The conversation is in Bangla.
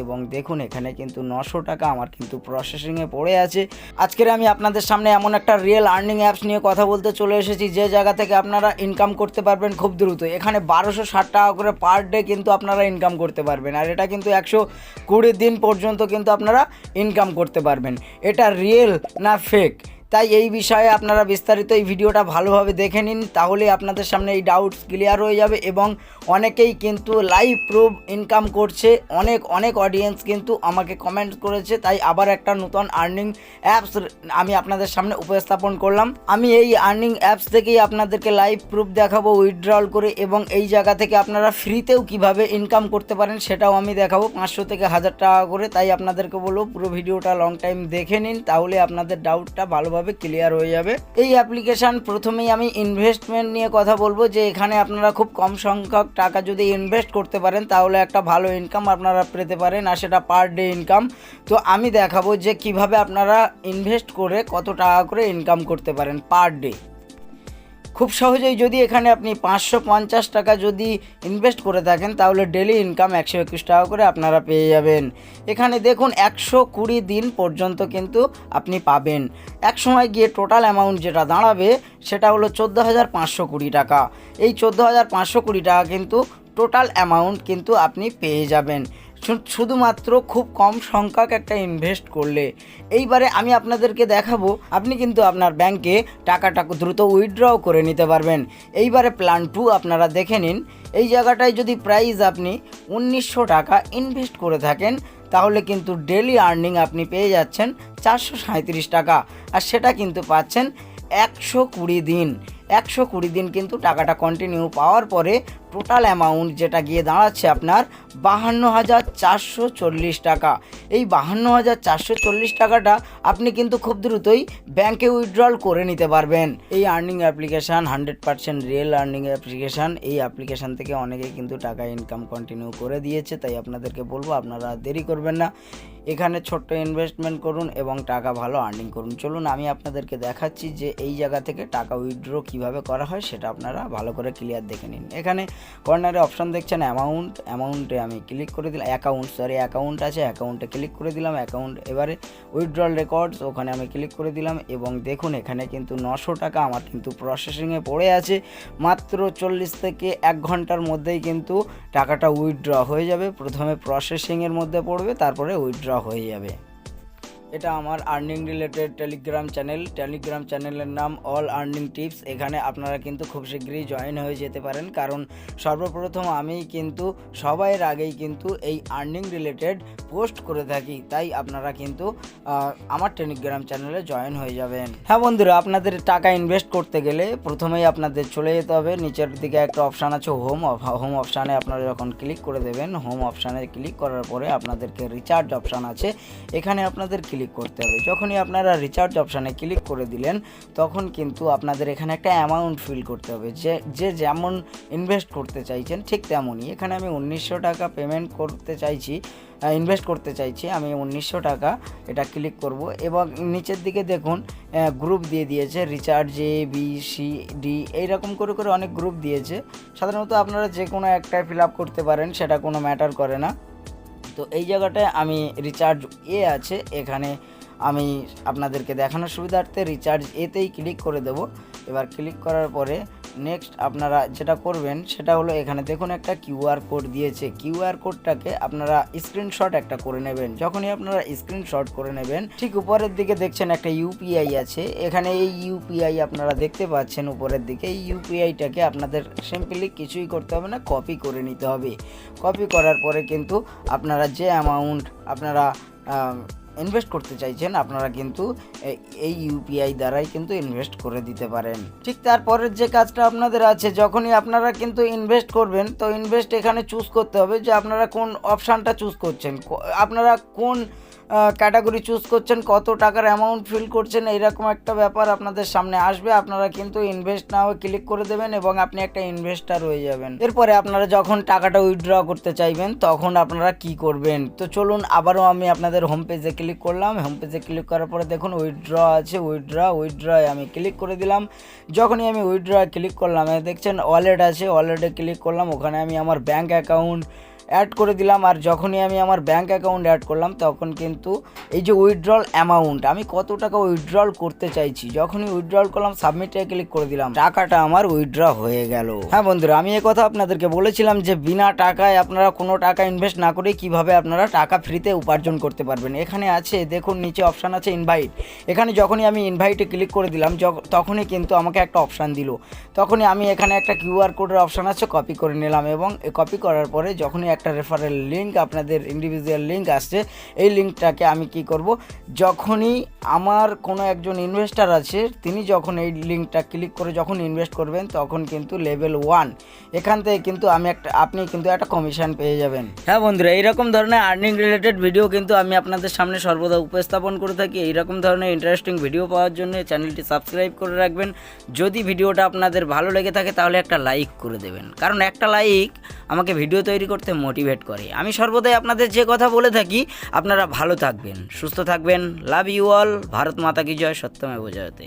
এবং দেখুন এখানে কিন্তু 900 টাকা আমার কিন্তু প্রসেসিংয়ে পড়ে আছে। আজকের আমি আপনাদের সামনে এমন একটা রিয়েল আর্নিং অ্যাপস নিয়ে কথা বলতে চলে এসেছি যে জায়গা থেকে আপনারা ইনকাম করতে পারবেন খুব দ্রুত। এখানে 1260 টাকা করে পার ডে কিন্তু আপনারা ইনকাম করতে পারবেন, আর এটা কিন্তু 120 দিন পর্যন্ত কিন্তু আপনারা ইনকাম করতে পারবেন। এটা রিয়েল না ফেক, তাই এই বিষয়ে আপনারা বিস্তারিত এই ভিডিওটা ভালোভাবে দেখে নিন, তাহলে আপনাদের সামনে এই ডাউটস ক্লিয়ার হয়ে যাবে। এবং অনেকেই কিন্তু লাইভ প্রুফ ইনকাম করছে, অনেক অডিয়েন্স কিন্তু আমাকে কমেন্ট করেছে, তাই আবার একটা নতুন আর্নিং অ্যাপস আমি আপনাদের সামনে উপস্থাপন করলাম। আমি এই আর্নিং অ্যাপস থেকেই আপনাদেরকে লাইভ প্রুফ দেখাবো উইথড্রল করে, এবং এই জায়গা থেকে আপনারা ফ্রিতেও কিভাবে ইনকাম করতে পারেন সেটাও আমি দেখাবো 500 থেকে 1000 টাকা করে। তাই আপনাদেরকে বলবো পুরো ভিডিওটা লং টাইম দেখে নিন, তাহলে আপনাদের ডাউটটা ভালোভাবে ক্লিয়ার হয়ে যাবে। এই অ্যাপ্লিকেশন প্রথমেই আমি ইনভেস্টমেন্ট নিয়ে কথা বলবো, যে এখানে আপনারা খুব কম সংখ্যক টাকা যদি ইনভেস্ট করতে পারেন তাহলে একটা ভালো ইনকাম আপনারা পেতে পারেন, আর সেটা পার ডে ইনকাম। তো আমি দেখাবো যে কিভাবে আপনারা ইনভেস্ট করে কত টাকা করে ইনকাম করতে পারেন পার ডে। খুব সহজেই যদি এখানে আপনি 550 টাকা যদি ইনভেস্ট করে থাকেন তাহলে ডেলি ইনকাম 121 টাকা করে আপনারা পেয়ে যাবেন। এখানে দেখুন 120 দিন পর্যন্ত কিন্তু আপনি পাবেন। এক সময় গিয়ে টোটাল অ্যামাউন্ট যেটা দাঁড়াবে সেটা হলো 14,520 টাকা। এই 14,520 টাকা কিন্তু টোটাল অ্যামাউন্ট কিন্তু আপনি পেয়ে যাবেন শুধুমাত্র খুব কম সংখ্যক একটা ইনভেস্ট করলে। এইবারে আমি আপনাদেরকে দেখাবো আপনি কিন্তু আপনার ব্যাংকে টাকাটা দ্রুত উইথড্রও করে নিতে পারবেন। এইবারে প্ল্যান 2 আপনারা দেখে নিন। এই জায়গাটায় যদি প্রাইস আপনি 1900 টাকা ইনভেস্ট করে থাকেন তাহলে কিন্তু ডেলি আর্নিং আপনি পেয়ে যাচ্ছেন 437 টাকা, আর সেটা কিন্তু পাচ্ছেন 120 দিন। 120 দিন কিন্তু টাকাটা কন্টিনিউ পাওয়ার পরে টোটাল অ্যামাউন্ট যেটা গিয়ে দাঁড়াচ্ছে আপনার 52,440 টাকা। এই 52,440 টাকাটা আপনি কিন্তু খুব দ্রুতই ব্যাংকে উইথড্রল করে নিতে পারবেন। এই earning application 100% real earning application. এই অ্যাপ্লিকেশান থেকে অনেকেই কিন্তু টাকা ইনকাম কন্টিনিউ করে দিয়েছে, তাই আপনাদেরকে বলবো আপনারা দেরি করবেন না, এখানে ছোট্ট ইনভেস্টমেন্ট করুন এবং টাকা ভালো আর্নিং করুন। চলুন আমি আপনাদেরকে দেখাচ্ছি যে এই জায়গা থেকে টাকা উইথড্র কিভাবে করা হয়, সেটা আপনারা ভালো করে ক্লিয়ার দেখে নিন। এখানে কর্নারে অপশান দেখছেন অ্যামাউন্টে আমি ক্লিক করে দিলাম। অ্যাকাউন্ট আছে, অ্যাকাউন্টে ক্লিক করে দিলাম। অ্যাকাউন্ট এবারে উইথড্রল রেকর্ডস ওখানে আমি ক্লিক করে দিলাম, এবং দেখুন এখানে কিন্তু 900 টাকা আমার কিন্তু প্রসেসিংয়ে পড়ে আছে। মাত্র 40 থেকে 1 ঘন্টার মধ্যেই কিন্তু টাকাটা উইথড্র হয়ে যাবে। প্রথমে প্রসেসিংয়ের মধ্যে পড়বে, তারপরে উইথড্র হয়ে যাবে। এটা আমার আর্নিং রিলেটেড টেলিগ্রাম চ্যানেলের নাম অল আর্নিং টিপস। এখানে আপনারা কিন্তু খুব শীঘ্রই জয়েন হয়ে যেতে পারেন, কারণ সর্বপ্রথম আমি কিন্তু সবাইয়ের আগেই কিন্তু এই আর্নিং রিলেটেড পোস্ট করে থাকি, তাই আপনারা কিন্তু আমার টেলিগ্রাম চ্যানেলে জয়েন হয়ে যাবেন। হ্যাঁ বন্ধুরা, আপনাদের টাকা ইনভেস্ট করতে গেলে প্রথমেই আপনাদের চলে যেতে হবে, নিচের দিকে একটা অপশান আছে হোম অপশানে আপনারা যখন ক্লিক করে দেবেন, হোম অপশানে ক্লিক করার পরে আপনাদেরকে রিচার্জ অপশান আছে, এখানে আপনাদের ক্লিক করতে হবে। যখনই আপনারা রিচার্জ অপশানে ক্লিক করে দিলেন তখন কিন্তু আপনাদের এখানে একটা অ্যামাউন্ট ফিল করতে হবে, যে যেমন ইনভেস্ট করতে চাইছেন ঠিক তেমনই। এখানে আমি 1900 টাকা পেমেন্ট করতে চাইছি, ইনভেস্ট করতে চাইছি, আমি 1900 টাকা এটা ক্লিক করব। এবং নিচের দিকে দেখুন গ্রুপ দিয়ে দিয়েছে, রিচার্জ ABCD এইরকম করে অনেক গ্রুপ দিয়েছে। সাধারণত আপনারা যে কোনো একটাই ফিল আপ করতে পারেন, সেটা কোনো ম্যাটার করে না। তো এই জায়গাটায় আমি রিচার্জ আছে, এখানে আমি আপনাদেরকে দেখানোর সুবিধার্থে রিচার্জ এতেই ক্লিক করে দেব। এবার ক্লিক করার পরে নেক্সট আপনারা যেটা করবেন সেটা হলো, এখানে দেখুন একটা QR কোড দিয়েছে। QR কোডটাকে আপনারা স্ক্রিনশট একটা করে নেবেন। যখনই আপনারা স্ক্রিনশট করে নেবেন, ঠিক উপরের দিকে দেখছেন একটা UPI আছে, এখানে এই UPI আপনারা দেখতে পাচ্ছেন উপরের দিকে। এই UPIটাকে আপনাদের সিম্পলি কিছুই করতে হবে না, কপি করে নিতে হবে। কপি করার পরে কিন্তু আপনারা যে অ্যামাউন্ট আপনারা ইনভেস্ট করতে চাইছেন আপনারা কিন্তু এই UPI দ্বারাই কিন্তু ইনভেস্ট করে দিতে পারেন। ঠিক তারপরের যে কাজটা আপনাদের আছে, যখনই আপনারা কিন্তু ইনভেস্ট করবেন তো ইনভেস্ট এখানে চুজ করতে হবে যে আপনারা কোন অপশানটা চুজ করছেন, আপনারা কোন ক্যাটাগরি চুজ করছেন, কত টাকার অ্যামাউন্ট ফিল করছেন, এইরকম একটা ব্যাপার আপনাদের সামনে আসবে। আপনারা কিন্তু ইনভেস্ট নাও ক্লিক করে দেবেন এবং আপনি একটা ইনভেস্টার হয়ে যাবেন। এরপরে আপনারা যখন টাকাটা উইথড্র করতে চাইবেন তখন আপনারা কি করবেন, তো চলুন আবারও আমি আপনাদের হোম পেজে ক্লিক করলাম। হোম পেজে ক্লিক করার পরে দেখুন উইথড্র আছে, উইথড্র আমি ক্লিক করে দিলাম। যখনই আমি উইথড্র ক্লিক করলাম দেখছেন ওয়ালেট আছে, ওয়ালেটে ক্লিক করলাম। ওখানে আমি আমার ব্যাঙ্ক অ্যাকাউন্ট অ্যাড করে দিলাম। আর যখনই আমি আমার ব্যাঙ্ক অ্যাকাউন্ট অ্যাড করলাম তখন কিন্তু এই যে উইথড্রল অ্যামাউন্ট, আমি কত টাকা উইথড্রল করতে চাইছি, যখনই উইথড্রল করলাম সাবমিটে ক্লিক করে দিলাম, টাকাটা আমার উইথড্র হয়ে গেল। হ্যাঁ বন্ধুরা, আমি এই কথা আপনাদেরকে বলেছিলাম যে বিনা টাকায় আপনারা কোনো টাকা ইনভেস্ট না করে কিভাবে আপনারা টাকা ফ্রিতে উপার্জন করতে পারবেন। এখানে আছে দেখুন, নিচে অপশান আছে ইনভাইট। এখানে যখনই আমি ইনভাইটে ক্লিক করে দিলাম তখনই কিন্তু আমাকে একটা অপশান দিল। তখনই আমি এখানে একটা কিউআর কোডের অপশান আছে, কপি করে নিলাম এবং কপি করার পরে যখনই একটা রেফারেল লিঙ্ক আপনাদের ইন্ডিভিজুয়াল লিঙ্ক আসছে, এই লিঙ্কটাকে আমি কি করব, যখনই আমার কোনো একজন ইনভেস্টার আছে তিনি যখন এই লিঙ্কটা ক্লিক করে যখন ইনভেস্ট করবেন তখন কিন্তু লেভেল 1 এখান থেকে কিন্তু আপনি কিন্তু একটা কমিশন পেয়ে যাবেন। হ্যাঁ বন্ধুরা, এইরকম ধরনের আর্নিং রিলেটেড ভিডিও কিন্তু আমি আপনাদের সামনে সর্বদা উপস্থাপন করে থাকি। এইরকম ধরনের ইন্টারেস্টিং ভিডিও পাওয়ার জন্য চ্যানেলটি সাবস্ক্রাইব করে রাখবেন। যদি ভিডিওটা আপনাদের ভালো লেগে থাকে তাহলে একটা লাইক করে দেবেন, কারণ একটা লাইক আমাকে ভিডিও তৈরি করতে মোটিভেট করে। আমি সর্বদাই আপনাদের যে কথা বলে থাকি, আপনারা ভালো থাকবেন, সুস্থ থাকবেন। Love you all. ভারত মাতা কি জয়, সত্যমেব জয়তে।